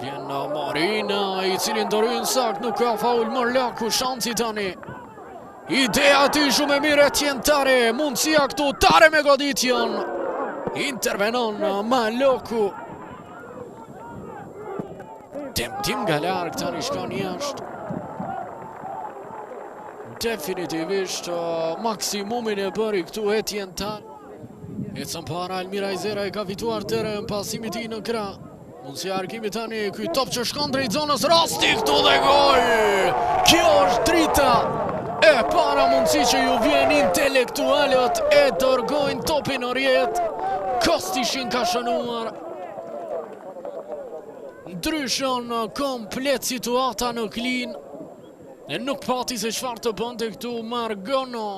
Vjen Marina, i cili ndoryn sakt, nuk ka faul Marlaku, shansi tani. Idea ti shumë e mire tjentare, mundësia këtu, Tare me goditjen. Intervenon Marlaku. Tim nga larg tani shkon jashtë. Definitivisht maksimumin e bëri këtu e tjentar. Ecën para Almira Izera e ka fituar tërën pasimi ti në krah. Mundësia arkimi tani, kuj top që shkon drejt zonës, rasti këtu dhe gol! Kjo është drita e para mundësi që ju vjen intelektualët e dërgojnë topin në rjet. Kostishin ka shënuar. Ndryshon komplet situata në klin. E nuk pati se çfarë të bënte këtu Margono.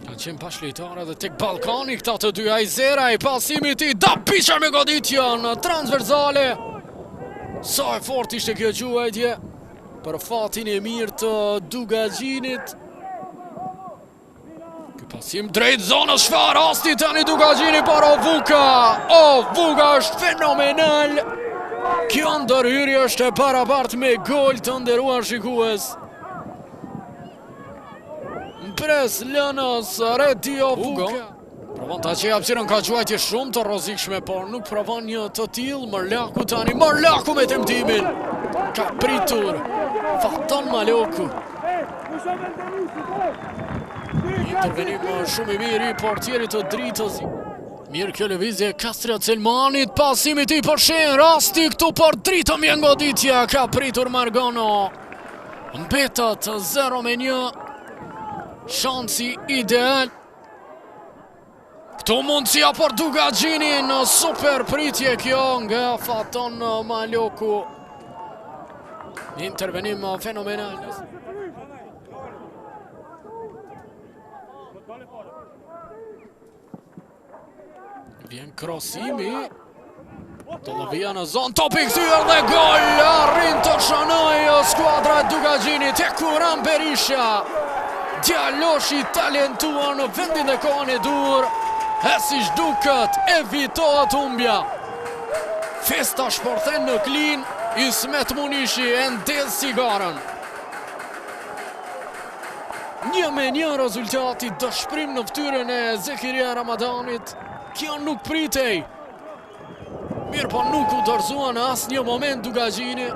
Ka qenë pashlejtare dhe tek balkoni këta të dy. Izera i pasimi ti, da pisha me goditjen transversale. Sa e fort ishte kjo quajtje për fatin e mirë të Dugagjinit. Ky pasim drejt zonës, çfarë rasti tani Dugagjini për Ovuka. Ovuka është fenomenal. Kjo ndërhyrje është e parapart me gol të nderuar shikues. Pres lënës Redi Ovuka. Provon ta qej hapësirën, ka quajtje shumë të rrezikshme, por nuk provon një të tillë. Marlaku tani, Marlaku me temtimin. Ka pritur. Faton Marlaku. Intervenim shumë i mirë i portierit të dritës. Mirë kjo lëvizje Kastrat Selmanit, pasimi ti për shenjë, rasti këtu për dritën vjen goditja, ka pritur Margono. Mbetet 0-1. Shansi ideal. Këtu mundësia për Dugagjinin, super pritje kjo nga Faton Marlaku. Intervenim fenomenal. Vjen krosimi. Dollovia në zonë, topi kthyer dhe gol. Arrin të shënojë skuadra e Dugagjinit, e Kuran Berisha. Djaloshi talentuar në vendin dhe kohën e dur. E si shduket, evitohet humbja. Festa shporthen në klin, Ismet Munishi e ndez sigaren. 1-1 rezultati, dëshprim në fytyrën e Zekiria Ramadanit. Kjo nuk pritej. Mirë po nuk u dorëzuan në asnjë moment Dugagjini.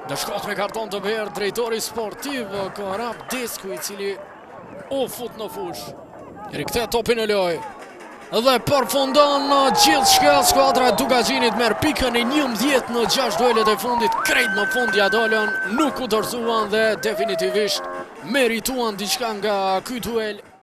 Dhe shkot me karton të verë drejtori sportiv Korap Desku, i cili u fut në fush. Riktheh topin në lojë. Dhe përfundon gjithçka, skuadra e Dugagjinit merr pikën e 11 në 6 duelet e fundit. Krejt në fund ja dolën, nuk u dorëzuan dhe definitivisht merituan diçka nga ky duel.